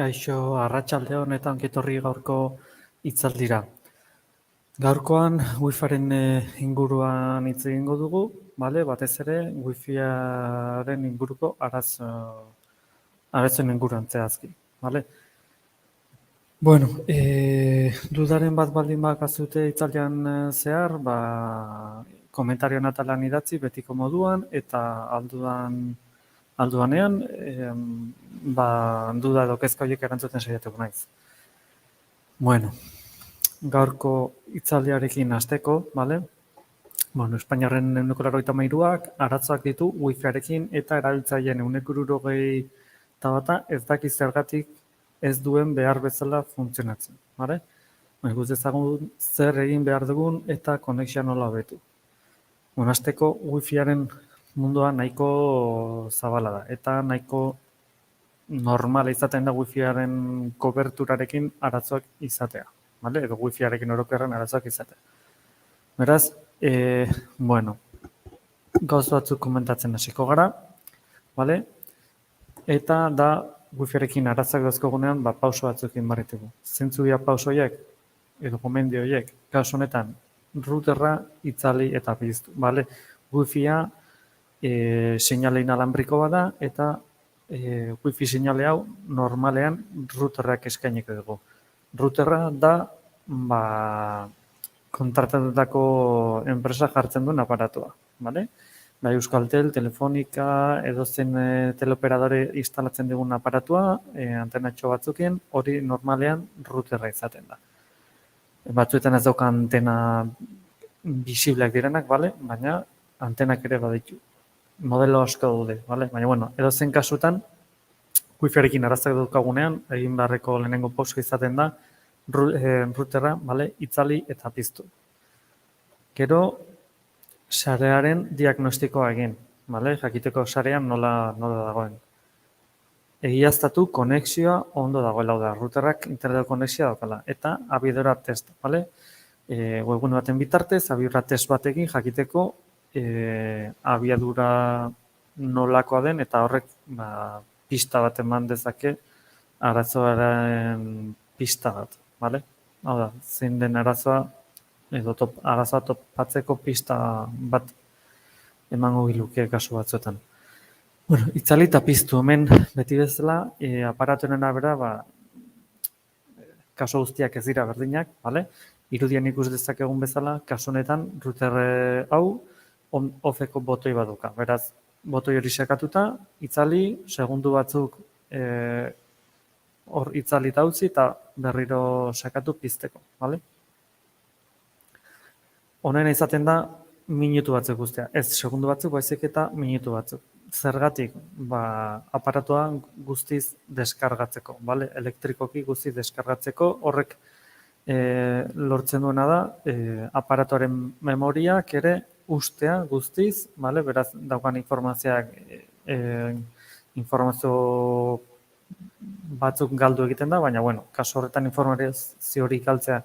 Kaixo, arratsalde honetan etorri gaurko hitzaldira. Gaurkoan Wi-Fiaren inguruan hitz egingo dugu, bale? Batez ere Wi-Fiaren inguruko arazoen inguruan zehazki, bale? Bueno, dudaren bat baldin bakazute hitzaldian zehar, komentarioan atalan idatzi betiko moduan eta alduanean, duda edo kezka horiek erantzuten saiatuko naiz. Bueno, gaurko hitzaldiarekin hasteko, bale? Bueno, Espainiarren 93ak arazoak ditu Wi-Fiarekin eta erabiltzaileen 91% ez daki zergatik ez duen behar bezala funtzionatzen, bale? Ikusi dezagun zer egin behar dugun eta konexioa nola hobetu. Bueno, hasteko Wi-Fiaren mundua nahiko zabala da eta nahiko normala izaten da Wi-Fiaren koberturarekin arazoak izatea, bale? Edo Wi-Fiarekin orokorrean arazoak izatea. Beraz, bueno, gauz batzuk komentatzen hasiko gara, bale? Eta da Wi-Fiarekin arazoak dauzkagunean, pauso batzuk egin behar ditugu. Zeintzuk dira pauso horiek edo gomendio horiek, kasu honetan, routerra itzali eta piztu, bale? Wi-Fia seinale inalanbriko bada eta Wi-Fi seinale hau normalean routerrak eskainiko dugu. Routerra da kontratatutako enpresa jartzen duen aparatua, bale? Bai Euskaltel, Telefonica, edozein teleoperadore instalatzen dugun aparatua, antenatxo batzukin, hori normalean routerra izaten da. Batzuetan ez dauka antena bisibleak direnak, bale? Baina antenak ere baditu. Modelo asko daude, bale? Baina, bueno, edozein kasutan, Wi-Fiarekin arazoak daukagunean, egin beharreko lehenengo pauso izaten da, routerra, bale? Itzali eta piztu. Gero, sarearen diagnostikoa egin, bale? Jakiteko sarean nola dagoen. Egiaztatu konexioa ondo dagoela da, routerrak internet konexioa daukala, eta abiadura test, bale? Webgune baten bitartez, abiadura test batekin jakiteko abiadura nolakoa den, eta horrek pista bat eman dezake arazoaren pista bat, bale? Hau da, zein den arazoa, edo arazoa topatzeko pista bat emango giluke kasu batzuetan. Bueno, itzali eta piztu hemen beti bezala, aparatuaren arabera, kasu guztiak ez dira berdinak, bale? Irudian ikus dezakegun bezala, kasu honetan, router hau on-offeko botoi baduka. Beraz, botoi hori sakatuta, itzali, segundu batzuk hor itzali eta utzi eta berriro sakatu pizteko, bale? Honena izaten da minutu batzuk guztia. Ez segundu batzuk, baizik eta minutu batzuk. Zergatik, aparatua guztiz deskargatzeko, bale? Elektrikoki guztiz deskargatzeko, horrek lortzen duena da, aparatuaren memoriak ere ustea guztiz, bale? Beraz, daukan informazio batzuk galdu egiten da, baina, bueno, kasu horretan informazio hori galtzea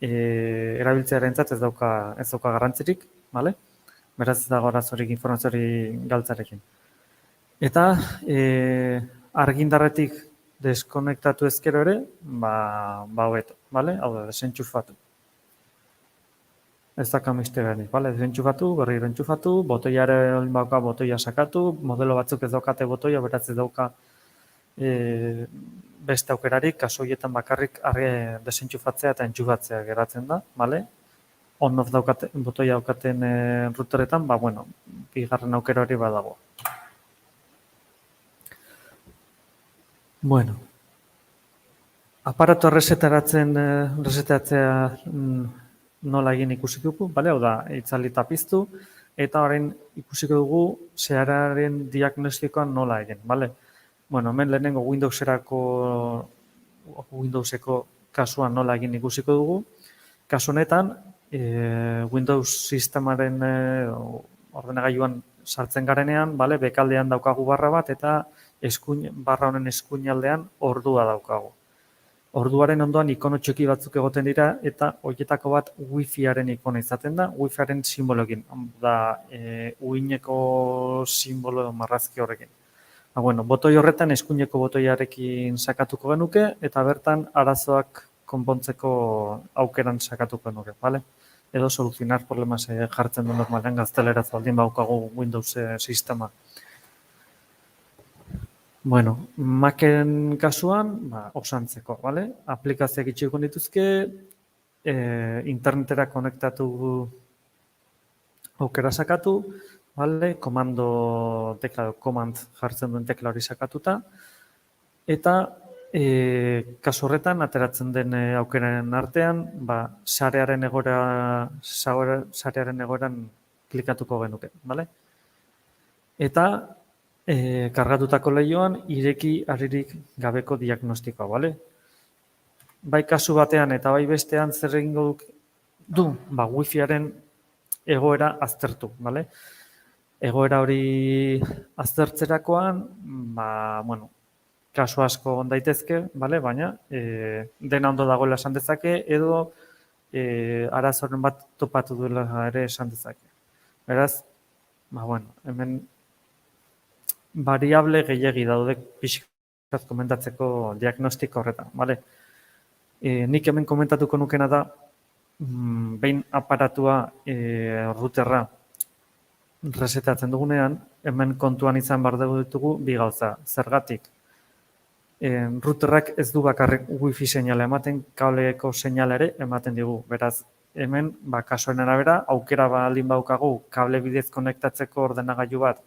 erabiltzearentzat ez dauka garrantzirik, bale? Beraz ez dago arazorik informazio hori galtzarekin. Eta argindarretik deskonektatu ezkero ere, hobeto, bale? Hau da, desentxufatu. Ez da kamisteranik, bale? Desentxufatu, berriro entxufatu, botoia sakatu, modelo batzuk ez daukate botoia, beraz ez dauka beste aukerarik, kasu horietan bakarrik desentxufatzea eta entxufatzea geratzen da, bale? On-off botoia daukaten routeretan, bueno, bigarren aukera hori badago. Bueno, aparatu resetatzea nola egin ikusiko, bale? Hau da, itzali eta piztu, eta orain ikusiko dugu sarearen diagnostikoa nola egin, bale? Bueno, hemen lehenengo Windowseko kasuan nola egin ikusiko dugu. Kasu honetan, Windows sistemaren ordenagailuan sartzen garenean, bekaldean daukagu barra bat eta barra honen eskuinaldean ordua daukagu. Orduaren ondoan ikono txiki batzuk egoten dira eta horietako bat Wi-Fiaren ikona izaten da, Wi-Fiaren simboloekin, da uineko simbolo marrazki horrekin. Botoi horretan eskuineko botoiarekin sakatuko genuke eta bertan arazoak konpontzeko aukeran sakatuko genuke, bale? Edo soluzionar problemas jartzen du normalean gazteleraz baldin baukagu Windows sistema. Macen kasuan, osantzeko, bale? Aplikazioak itxiko dituzke, internetera konektatu aukera sakatu, bale? Command jartzen duen tekla hori sakatuta, eta kasu horretan ateratzen den aukeraren artean, sarearen egoeran klikatuko genuke, bale? Eta kargatutako lehioan ireki aririk gabeko diagnostikoa, bale? Bai kasu batean eta bai bestean zer egingo du, wifiaren egoera aztertu, bale? Egoera hori aztertzerakoan, kasu asko on daitezke, bale? Baina dena ondo dagoela esan dezake edo arazoren bat topatu duela ere esan dezake. Beraz, hemen variable gehiegi daude pixkat komentatzeko diagnostiko horretan, bale? Nik hemen komentatuko nukena da, behin aparatua routerra resetatzen dugunean, hemen kontuan izan behar ditugu bi gauza. Zergatik, routerrak ez du bakarrik wifi seinale ematen, kableko seinale ere ematen digu. Beraz, hemen, kasuaren arabera, aukera baldin baukagu kable bidez konektatzeko ordenagailu bat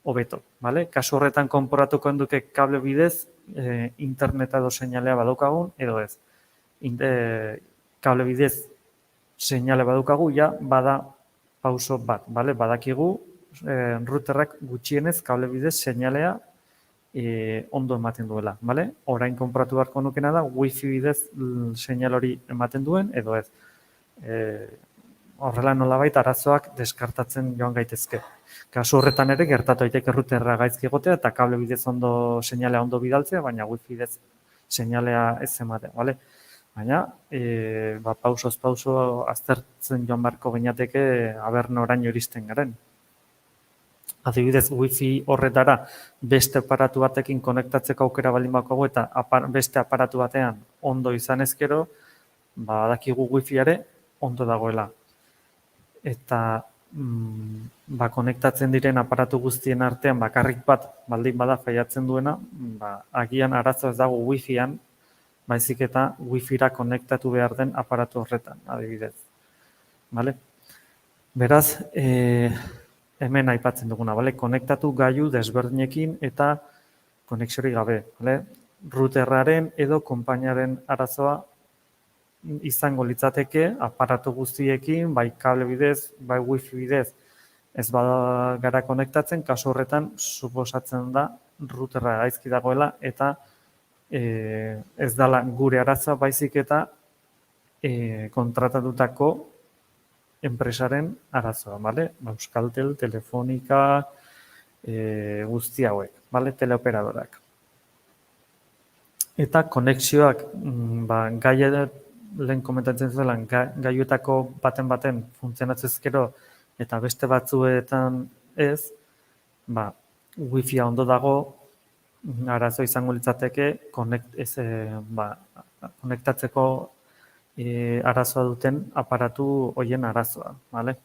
hobeto, bale? Kasu horretan konporatuko duke kable bidez interneta edo seinalea badaukagun edo ez. Kable bidez seinale badaukagu, bada pauso bat, bale? Badakigu routerrak gutxienez kable bidez seinalea ondo ematen duela, bale? Orain konporatu beharko nukena da wifi bidez seinal hori ematen duen edo ez. Horrela nolabait arazoak deskartatzen joan gaitezke. Kasu horretan ere gertatu daiteke routerra gaizki egotea eta kable bidez ondo seinalea ondo bidaltzea, baina wifi bidez seinalea ez ematea, bale? Baina, pausoz pauso aztertzen joan beharko ginateke aber noraino iristen garen. Adibidez, wifi horretara beste aparatu batekin konektatzeko aukera baldin baukagu eta beste aparatu batean ondo izan ezkero, badakigu wifiare ondo dagoela. Eta konektatzen diren aparatu guztien artean bakarrik bat baldin bada faiatzen duena, agian arazo ez dago wifian, baizik eta wifira konektatu behar den aparatu horretan, adibidez. Bale? Beraz, hemen aipatzen duguna, bale? Konektatu gailu desberdinekin eta konexiori gabe, bale? Routerraren edo konpainaren arazoa izango litzateke aparatu guztiekin, bai kable bidez, bai wifi bidez, ez gara konektatzen, kasu horretan suposatzen da routerra gaizki dagoela eta ez dela gure arazoa baizik eta kontratatutako enpresaren arazoa, bale? Euskaltel, Telefonika, guzti hauek, bale? Teleoperadorak. Eta konexioak, lehen komentatzen zuelan, gaiuetako baten funtzionatzezkero eta beste batzuetan ez, wifi ondo dago, arazo izango litzateke konektatzeko arazoa duten aparatu horien arazoa, bale?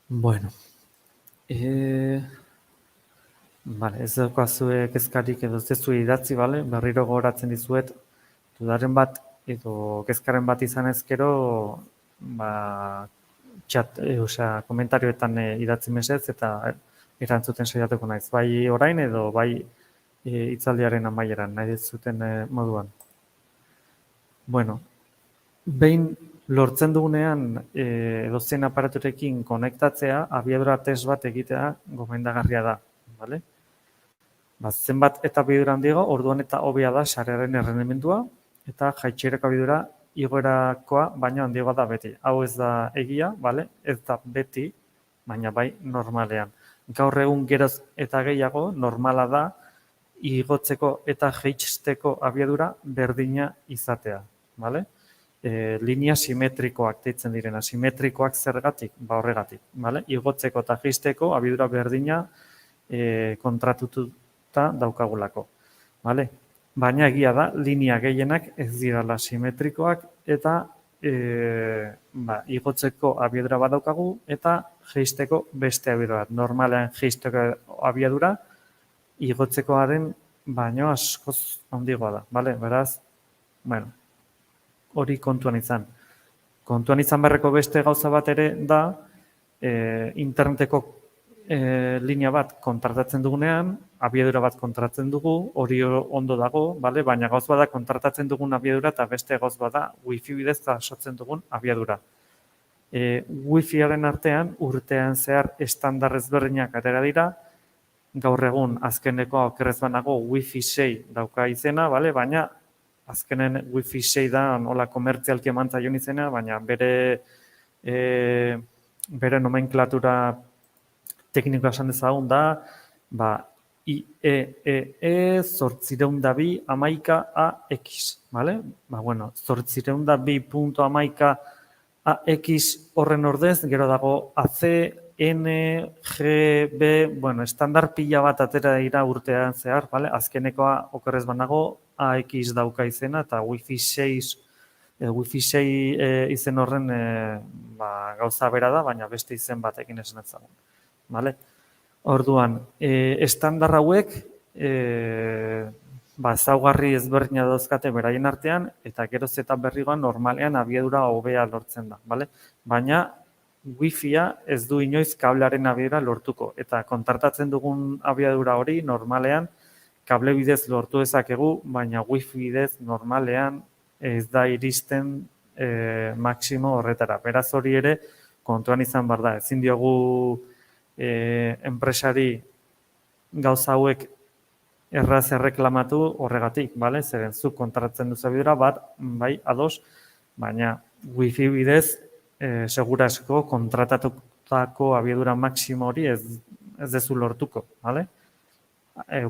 Bueno, ez daukazue kezkarik edo ez dezu idatzi, bale? Berriro gogoratzen dizuet, dudaren bat edo kezkaren bat izan ezkero, komentarioetan idatzi mesez eta erantzuten saiatuko naiz. Bai orain edo bai hitzaldiaren amaieran, nahi zuten moduan. Bueno, behin lortzen dugunean edozein aparaturekin konektatzea, abiadura test bat egitea gomendagarria da, bale? Zenbat eta abiadura handiago, orduan eta hobea da sarearen errendimendua eta jaitsierako abiadura igoerakoa baino handiagoa da beti. Hau ez da egia, bale? Ez da beti, baina bai normalean. Gaur egun geroz eta gehiago normala da igotzeko eta jaitsteko abiadura berdina izatea, bale? linea simetrikoak deitzen direna. Simetrikoak zergatik? Ba horregatik, bale? Igotzeko eta jaisteko abiadura berdina kontratututa daukagulako, bale? Baina egia da, linea gehienak ez dirala simetrikoak eta igotzeko abiadura bat daukagu eta jaisteko beste abiadura bat. Normalean jaisteko abiadura igotzekoaren baino askoz handigoa da, bale? Beraz, bueno, hori kontuan izan. Kontuan izan beharreko beste gauza bat ere da, interneteko linea bat kontratatzen dugunean, abiadura bat kontratatzen dugu, hori ondo dago, bale? Baina gauz bada kontratatzen dugun abiadura eta beste gauz bada wifi bidez jasotzen dugun abiadura. Wifiaren artean, urtean zehar estandar ezberdinak atera dira, gaur egun azkeneko okerrez banago wifi 6 dauka izena, bale? Baina azkenen wifi 6 da nola komertzialki emantza joan izena, baina bere nomenklatura teknikoa esan dezagun da, IEEE 802.11ax, bale? Bueno, 802.11ax horren ordez, gero dago AC, N, G, B, bueno, estandar pila bat atera dira urtean zehar, bale? Azkenekoa okerrez banago, AX dauka izena eta Wi-Fi 6 izen horren gauza bera da, baina beste izen batekin esan etzagun. Vale? Orduan, estandar hauek ezaugarri ezberdina dauzkate beraien artean eta geroz eta berrigoan normalean abiadura hobea lortzen da. Vale? Baina Wi-Fi-a ez du inoiz kablearen abiadura lortuko eta kontratatzen dugun abiadura hori normalean kable bidez lortu dezakegu, baina wifi bidez normalean ez da iristen maximo horretara. Beraz hori ere kontuan izan behar da. Ezin diogu enpresari gauza hauek erraz erreklamatu horregatik, bale? Zeren zuk kontratzen duzu abiadura bat, bai, ados, baina wifi bidez segurasko kontratatutako abiadura maximo hori ez dezu lortuko, bale?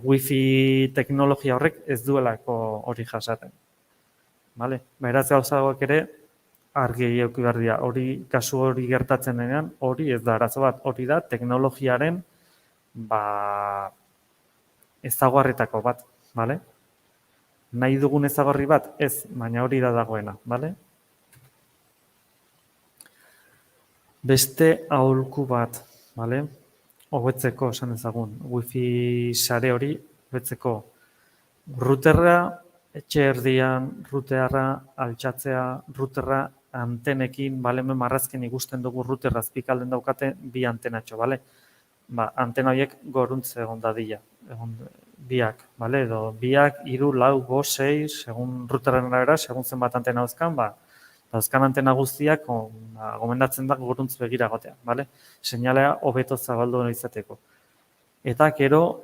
Wifi teknologia horrek ez duelako hori jasaten. Vale? Beraz gauza hauek ere argi eduki behar dira. Hori kasu hori gertatzen denean, hori ez da arazo bat, hori da teknologiaren ezaugarrietako bat, vale? Nahi dugun ezaugarri bat ez, baina hori da dagoena, vale? Beste aholku bat, vale? Hobetzeko esan ezagun, wifi sare hori hobetzeko routerra, etxe erdian, routerra, altxatzea, routerra, antenekin, bale, marrazken ikusten dugu routerra azpikalden daukate bi antenatxo, bale? Antena horiek goruntze egon dadila, biak, bale? Edo biak, 3, 4, 5, 6, segun routerren arabera, segun zenbat antena dauzkan, dauzkan antena guztiak gomendatzen da goruntz begira gotea, bale? Seinalea hobeto zabaldu izateko. Eta gero,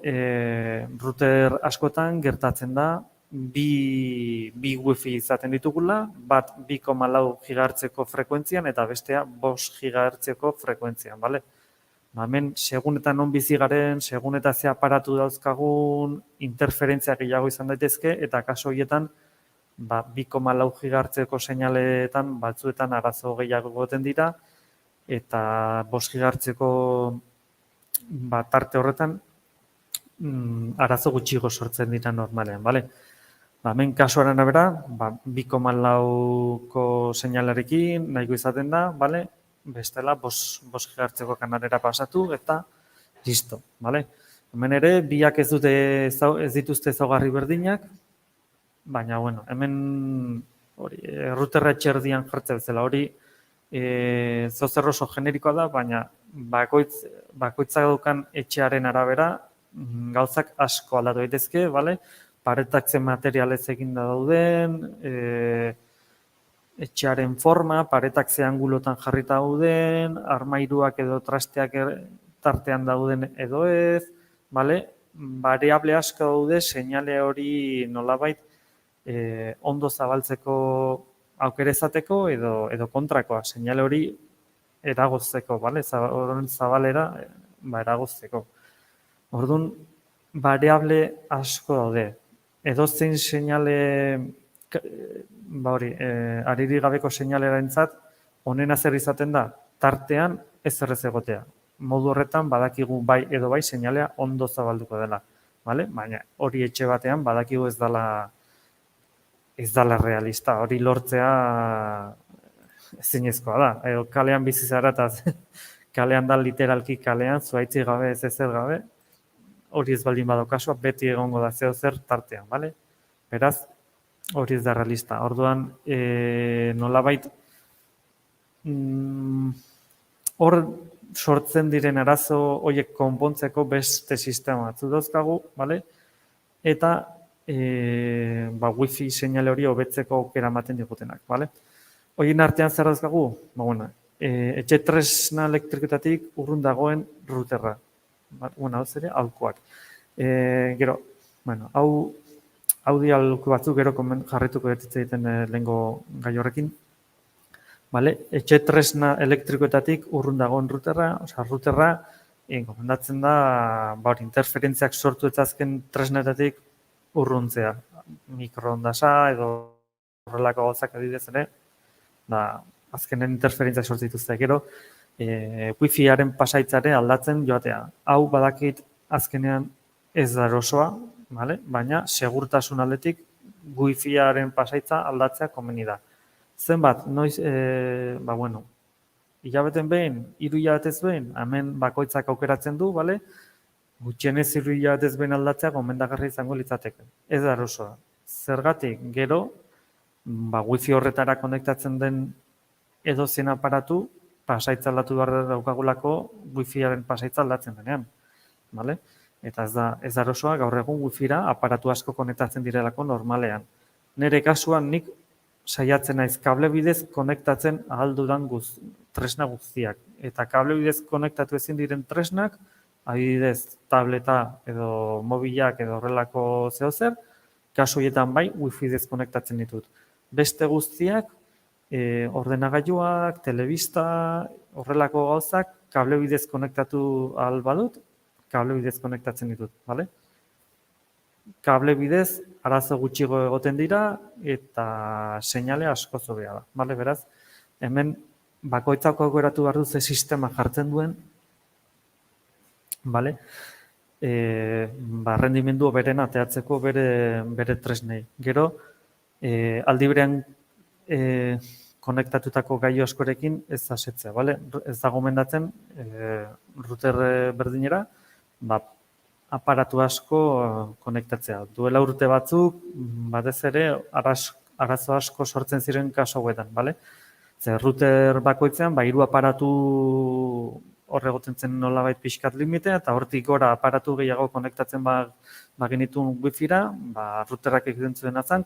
router askotan gertatzen da, bi wifi izaten ditugula, bat 2,4 gigahertzeko frekuentzian eta bestea 5 gigahertzeko frekuentzian, bale? Hemen, segun eta non bizi garen, segun eta ze aparatu dauzkagun, interferentzia gehiago izan daitezke, eta kaso horietan, 2,4 gigahertzeko seinaletan batzuetan arazo gehiago goten dira, eta 5 gigahertzeko tarte horretan arazo gutxigo sortzen dira normalean, bale? Hemen kasuaren arabera, 2,4ko seinalarekin nahiko izaten da, bale? Bestela 5 gigahertzeko kanalera pasatu eta listo, bale? Hemen ere, biak ez dituzte ezaugarri berdinak, baina, bueno, hemen routerra etxerdian jartzea bezala, hori zozer oso generikoa da, baina bakoitzak dukan etxearen arabera gauzak asko aldatu daitezke, bale? Paretak zen materialez egin dauden, etxearen forma, paretak ze angulotan jarrita dauden, armairuak edo trasteak tartean dauden edo ez, bale? Variable asko daude, seinale hori nolabait ondo zabaltzeko aukera izateko edo kontrakoa, seinale hori eragozteko, bale? Zabalera eragozteko. Orduan, variable asko daude. Edozein seinale aririk gabeko seinalerarentzat honena zer izaten da, tartean ez errez egotea. Modu horretan badakigu bai edo bai seinalea ondo zabalduko dela. Vale? Baina hori etxe batean badakigu ez dela realista. Hori lortzea ezinezkoa da. Edo kalean bizi zara eta kalean da literalki kalean, zuaitzi gabe, ez ezer gabe, hori ez baldin bado kasua, beti egongo da zeo zer tartean, bale? Beraz, hori ez da realista. Orduan, nolabait, hor sortzen diren arazo horiek konpontzeko beste sistema batzu dauzkagu, bale? Eta wifi seinale hori hobetzeko aukera ematen digutenak, bale? Horien artean zer dauzkagu? Etxe tresna elektrikoetatik urrun dagoen routerra. Hau ere, aholkuak. Gero, hau di aholku batzuk gero jarrituko egiten lehengo gai horrekin. Etxe tresna elektrikoetatik urrun dagoen routerra, routerra, gomendatzen da, interferentziak sortu ezazken tresnetatik urruntzea. Mikroondasa edo horrelako gauzak adibidez ere, azkenen interferentziak sortu dituzte. Gero, wifi-aren pasaitzare aldatzen joatea. Hau badakit azkenean ez da erosoa, baina segurtasun aldetik wifi-aren pasaitza aldatzea komeni da. Zenbat, noiz, hilabeten behin, 3 hilabetez behin, hemen bakoitzak aukeratzen du, gutxienez 3 hilabetez behin aldatzea gomendagarri izango litzateke. Ez da erosoa. Zergatik, gero, wifi horretara konektatzen den edozein aparatu, pasaitza aldatu behar daukagulako wifi-aren pasaitza aldatzen denean. Eta ez da erosoa, gaur egun wifi-ra aparatu asko konektatzen direlako normalean. Nere kasuan nik saiatzen naiz kable bidez konektatzen ahal dudan tresna guztiak. Eta kable bidez konektatu ezin diren tresnak, adibidez tableta edo mobilak edo horrelako zehozer, kasu horietan bai wifi bidez konektatzen ditut. Beste guztiak, ordenagailuak, telebista, horrelako gauzak, kable bidez konektatu ahal badut, kable bidez konektatzen ditut, bale? Kable bidez arazo gutxigo egoten dira eta seinale asko hobea da, bale? Beraz, hemen bakoitzak aukeratu behar du ze sistema jartzen duen, bale? Rendimendu beren ateatzeko bere tresnei. Gero, aldi berean konektatutako gailu askorekin ez asetzea, bale? Ez da gomendatzen router berdinera, aparatu asko konektatzea. Duela urte batzuk, batez ere, arazo asko sortzen ziren kasu hauetan, bale? Router bakoitzean, 3 aparatu horregoten zen nolabait pixkat limitea, eta hortik gora aparatu gehiago konektatzen bagenitun wifi-ra, routerrak egiten zuen atzan,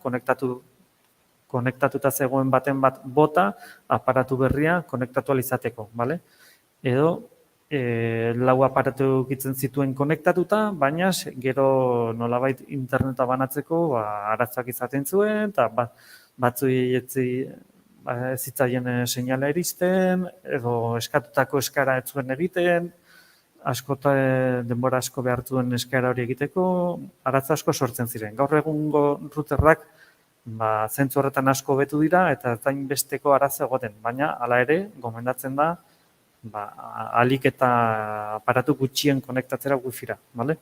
konektatuta zegoen baten bat bota, aparatu berria konektatu alizateko, bale? Edo, 4 aparatu egitzen zituen konektatuta, baina gero nolabait interneta banatzeko arazoak izaten zuen, eta batzuei zitzaien seinala iristen, edo eskatutako eskaera ez zuen egiten, denbora asko behar zuen eskaera hori egiteko, arazo asko sortzen ziren. Gaur egungo routerrak zentzu horretan asko hobetu dira eta zain besteko arazo egoten, baina hala ere gomendatzen da ahalik eta aparatu gutxien konektatzera wifi-ra, bale?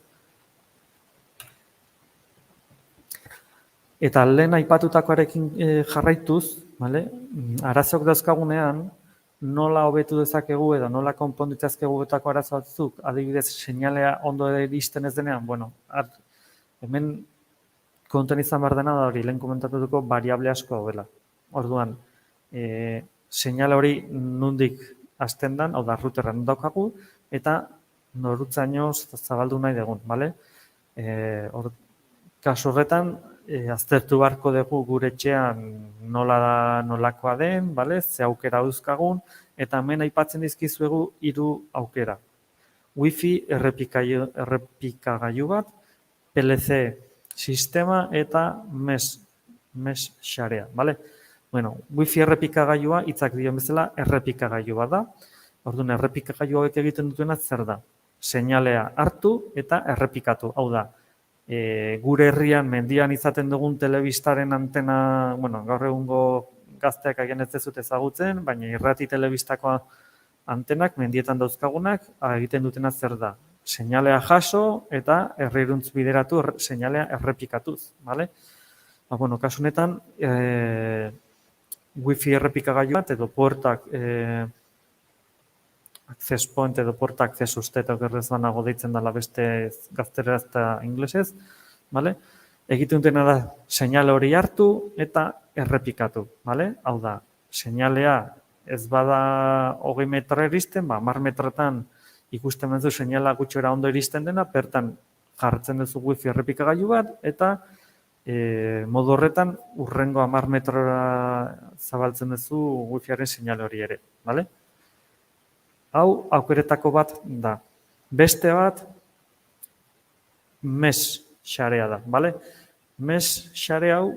Eta lehen aipatutakoarekin jarraituz, bale? Arazoak dauzkagunean nola hobetu dezakegu edo nola konpondu ditzakegu betako arazo batzuk, adibidez seinalea ondo iristen ez denean, hemen kontuan izan behar dena da hori, lehen komentatuko variable asko daudela. Orduan, seinale hori nondik hasten dan, hau da, routerra non daukagu, eta norutzaino zabaldu nahi dugun, bale? Kasu horretan, aztertu beharko dugu gure etxean nolakoa den, bale? Ze aukera dauzkagun, eta hemen aipatzen dizkizuegu 3 aukera. Wifi errepikagailu bat, PLC sistema eta mesh sharea, bale? Wifi errepikagailua hitzak dion bezala errepikagailu bat da. Orduan, errepikagailu hauek egiten dutena zer da? Seinalea hartu eta errepikatu. Hau da, gure herrian mendian izaten dugun telebistaren antena, bueno, gaur egungo gazteak agian ez dezut ezagutzen, baina irrati telebistako antenak mendietan dauzkagunak egiten dutena zer da? Seinalea jaso eta herriruntz bideratu seinalea errepikatuz, bale? Ba, bueno, kasu honetan, wifi errepikagailu bat edo puertak access point edo porta access usted okerrez banago deitzen dela beste gazteraz eta inglesez, bale? Egiten dutena da seinale hori hartu eta errepikatu, bale? Hau da, seinalea ez bada 20 metro iristen, 10 metrotan ikusten duzu seinala gutxora ondo iristen dena, bertan jartzen duzu wifi errepikagailu bat eta modu horretan urrengo 10 metrora zabaltzen duzu wifiaren seinale hori ere, bale? Hau aukeretako bat da. Beste bat mesh sharea da, bale? Mesh share hau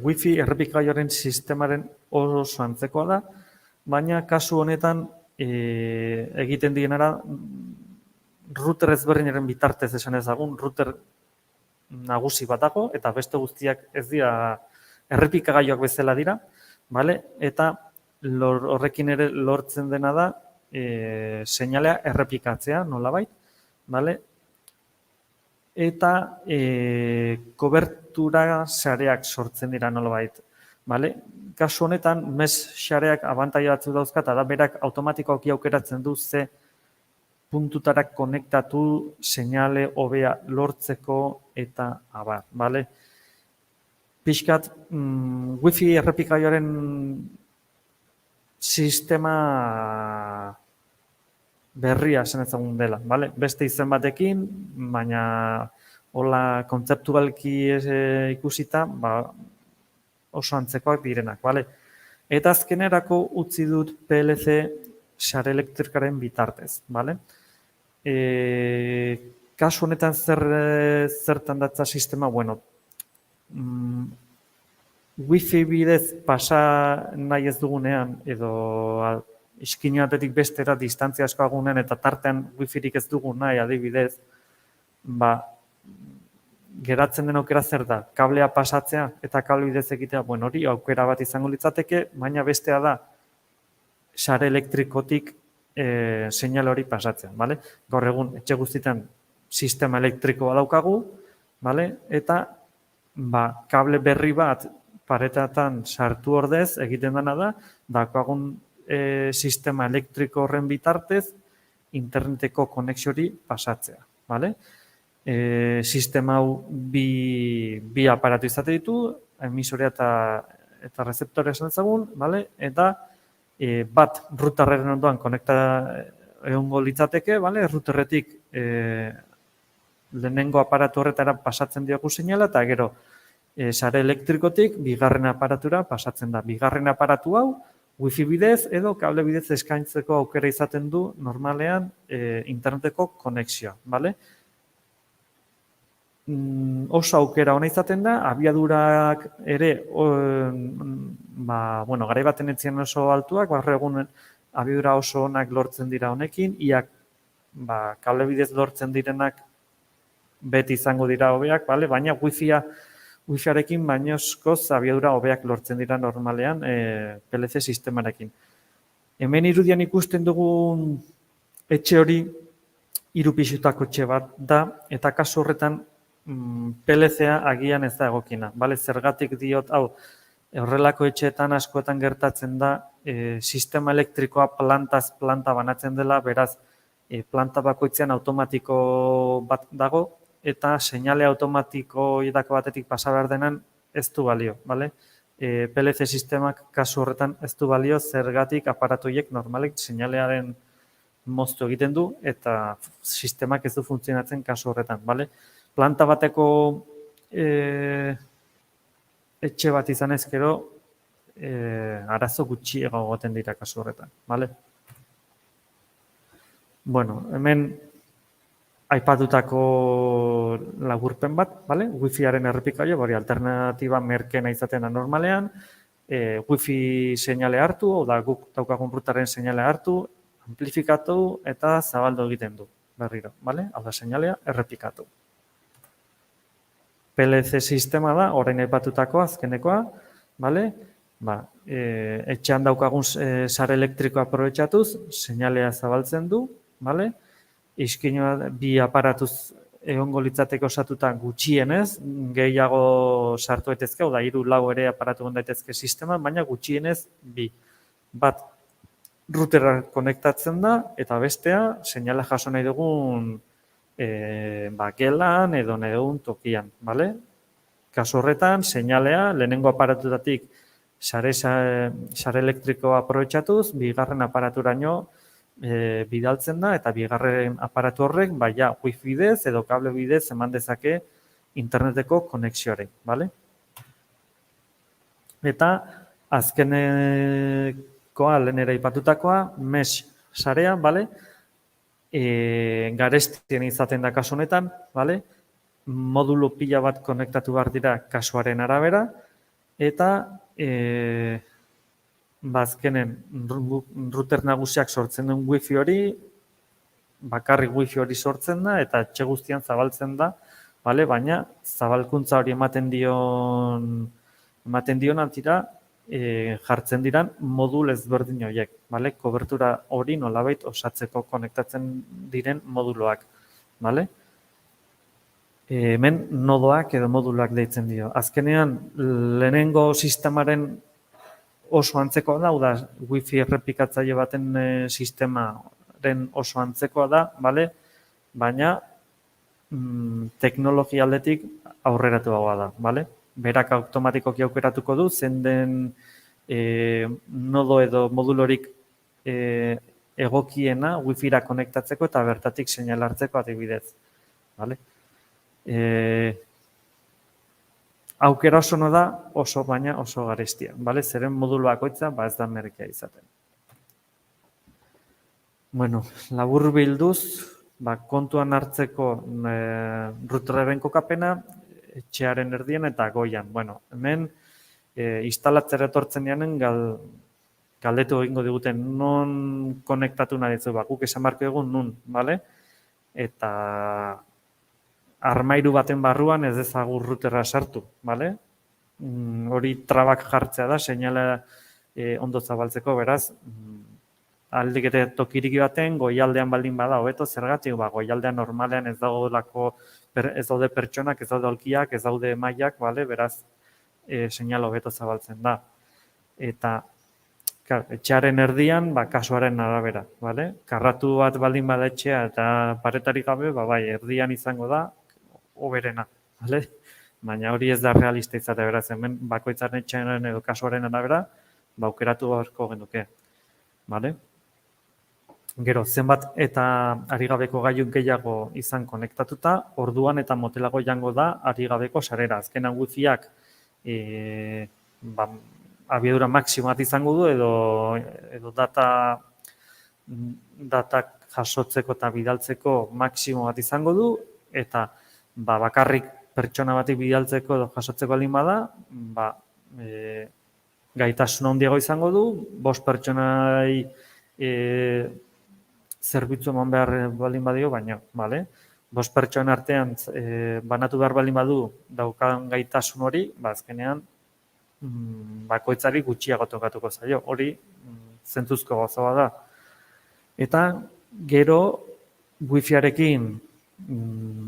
wifi errepikagailuaren sistemaren oso antzekoa da, baina kasu honetan egiten dienara router ezberdinaren bitartez esan ezagun, router nagusi bat dago eta beste guztiak ez dira errepikagailuak bezala dira, bale? Eta horrekin ere lortzen dena da seinalea errepikatzea, nolabait, bale? Eta kobertura sareak sortzen dira nolabait, bale? Kasu honetan, mesh sareak abantaila batzuk dauzka, eta da berak automatikoki aukeratzen du ze puntutara konektatu seinale hobea lortzeko eta abar, bale? Pixkat, wifi errepikagailuaren sistema berria esan ezagun dela, bale? Beste izen batekin, baina hola kontzeptualki ikusita, oso antzekoak direnak, bale? Eta azkenerako utzi dut PLC sare elektrikaren bitartez, bale? Kasu honetan zertan datza sistema, bueno, wifi bidez pasa nahi ez dugunean, edo iskina batetik bestera distantzia asko agunean eta tartean wifirik ez dugu nahi adibidez, geratzen den aukera zer da, kablea pasatzea eta kable bidez egitea, bueno, hori aukera bat izango litzateke, baina bestea da sare elektrikotik seinale hori pasatzen, bale? Gaur egun etxe guztietan sistema elektrikoa daukagu, bale? Eta kable berri bat paretatan sartu ordez egiten dena da, daukagun sistema elektriko horren bitartez interneteko konexio hori pasatzea, bale? Sistema hau bi aparatu izate ditu, emisorea eta rezeptorea esan ezagun, bale? Eta bat routerren ondoan konekta egongo litzateke, bale? Routerretik lehenengo aparatu horretara pasatzen diogu seinala eta gero sare elektrikotik bigarren aparatura pasatzen da. Bigarren aparatu hau wifi bidez edo kable bidez eskaintzeko aukera izaten du normalean interneteko konexioa, bale? Oso aukera ona izaten da, abiadurak ere, garai baten etzien oso altuak, gaur egun abiadura oso onak lortzen dira honekin, iak kable bidez lortzen direnak beti izango dira hobeak, baina wifiarekin bainozkoz abiadura hobeak lortzen dira normalean PLC sistemarekin. Hemen irudian ikusten dugun etxe hori 3 pisutako etxe bat da, eta kasu horretan PLC-a agian ez da egokina. Zergatik diot, hau, horrelako etxeetan askoetan gertatzen da, sistema elektrikoa plantaz planta banatzen dela, beraz, planta bakoitzean automatiko bat dago, eta seinale automatiko edako batetik pasa behar denan ez du balio, bale? PLC sistemak kasu horretan ez du balio, zergatik aparatuiek normalek seinalearen moztu egiten du, eta sistemak ez du funtzionatzen kasu horretan, bale? Planta bateko etxe bat izan ezkero, arazo gutxi egoten dira kasu horretan, bale? Bueno, hemen aipatutako laburpen bat, bale? Wifiaren errepikailu, hori alternatiba merkena izaten da normalean, wifi seinale hartu, oda guk daukagun routerren seinale hartu, amplifikatu eta zabaldu egiten du, berriro, bale? Hau da, seinalea errepikatu. PLC sistema da, orain aipatutakoa, azkenekoa, bale? Etxean daukagun sare elektrikoa aprobetxatuz, seinalea zabaltzen du, bale? Izkinoa bi aparatuz egongo litzateke osatuta gutxienez, gehiago sartu daitezke, hau da, 3-4 ere aparatu egon daitezke sistema, baina gutxienez bi. Bat, routerra konektatzen da, eta bestea, seinala jaso nahi dugun gelan edo nahi dugun tokian, bale? Kasu horretan, seinalea, lehenengo aparatutatik sare elektrikoa aprobetxatuz, bigarren aparaturaino bidaltzen da, eta bigarren aparatu horrek, ja, wifi bidez edo kable bidez eman dezake interneteko konexioare, bale? Eta azkenekoa, lehenera ipatutakoa, mesh sarea, bale? Garestien izaten da kasu honetan, bale? Modulo pila bat konektatu behar dira kasuaren arabera, eta azkenen router nagusiak sortzen duen wifi hori, bakarrik wifi hori sortzen da, eta etxe guztian zabaltzen da, bale? Baina zabalkuntza hori ematen dion antzira, jartzen diran modul ezberdin horiek, bale? Kobertura hori nolabait osatzeko konektatzen diren moduloak, bale? Hemen nodoak edo moduluak deitzen dio. Azkenean, lehenengo sistemaren oso antzekoa da, hau da, wifi errepikatzaile baten sistemaren oso antzekoa da, bale? Baina teknologia aldetik aurreratuagoa da, bale? Berak automatikoki aukeratuko du, zen den nodo edo modulorik egokiena wifi-ra konektatzeko eta bertatik seinal hartzeko adibidez, bale? Aukera oso no da, baina oso garestia, bale? Zeren modulo bakoitza, ez da merkea izaten. Bueno, labur bilduz, kontuan hartzeko routerraren kokapena, etxearen erdian eta goian. Bueno, hemen instalatzera etortzen dianen galdetu egingo diguten non konektatu nahi ditzu, guk esan barko egun nun, bale? Eta armairu baten barruan ez dezagun routerra sartu, bale? Hori trabak jartzea da, seinala ondo zabaltzeko, beraz, aldik eta tokiriki baten, goialdean baldin bada, hobeto zergatik, goialdean normalean ez daude pertsonak, ez daude aulkiak, ez daude mailak, bale? Beraz, seinala hobeto zabaltzen da. Eta, etxearen erdian, kasuaren arabera, bale? Karratu bat baldin bada etxea eta paretarik gabe, bai, erdian izango da, hoberena, bale? Baina hori ez da realista izate, beraz, hemen bakoitzaren etxearen edo kasuaren arabera, aukeratu beharko genuke, bale? Gero, zenbat eta arigabeko gailu gehiago izan konektatuta, orduan eta motelago jango da arigabeko sarera. Azkenan wifiak abiadura maksimo bat izango du edo data jasotzeko eta bidaltzeko maksimo bat izango du, eta bakarrik pertsona batik bidaltzeko edo jasotzeko alin bada, gaitasun handiago izango du, 5 pertsonai zerbitzu eman behar baldin badio, baina, bale? 5 pertsona artean banatu behar baldin badu daukan gaitasun hori, azkenean bakoitzari gutxiago tokatuko zaio. Hori zentzuzko gauza da. Eta gero wifi-arekin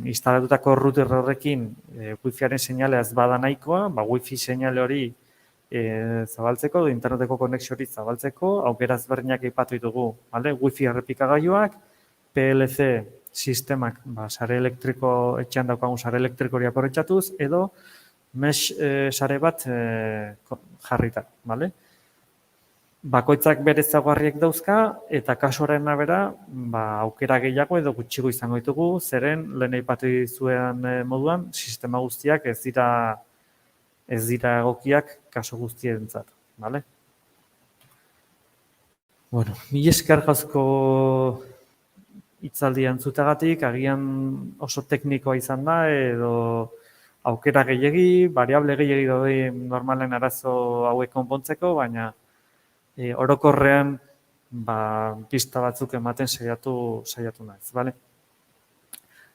instalatutako router horrekin wifi-aren seinalea ez bada nahikoa, wifi seinale hori zabaltzeko, interneteko konexio hori zabaltzeko, aukera ezberdinak aipatu ditugu, bale? Wifi errepikagailuak, PLC sistemak, sare elektriko, etxean daukagun sare elektriko hori aprobetxatuz, edo mesh sare bat jarrita, bale? Bakoitzak bere ezaugarriak dauzka, eta kasuaren arabera, aukera gehiago edo gutxigo izango ditugu, zeren lehen aipatu zuen moduan, sistema guztiak ez dira egokiak kaso guztientzat, bale? Bueno, mila esker gauzko hitzaldia entzutagatik, agian oso teknikoa izan da, edo aukera gehiegi, variable gehiegi daude normalen arazo hauek konpontzeko, baina orokorrean pista batzuk ematen saiatu naiz, bale?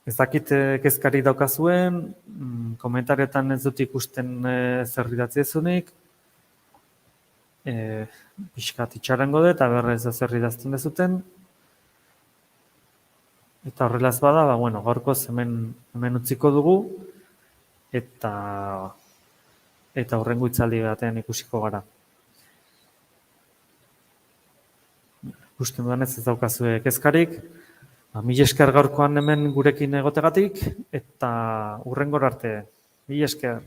Ez dakit kezkari daukazuen, komentarioetan ez dut ikusten zer idatzi dezunik, pixkat itxarango dut, eta berrez zer idazten dezuten. Eta horrelaz bada, bueno, gaurkoz hemen utziko dugu, eta hurrengo hitzaldi batean ikusiko gara. Ikusten duanez ez daukazue kezkarik, mila esker gaurkoan hemen gurekin egotegatik, eta hurrengora arte, mila esker.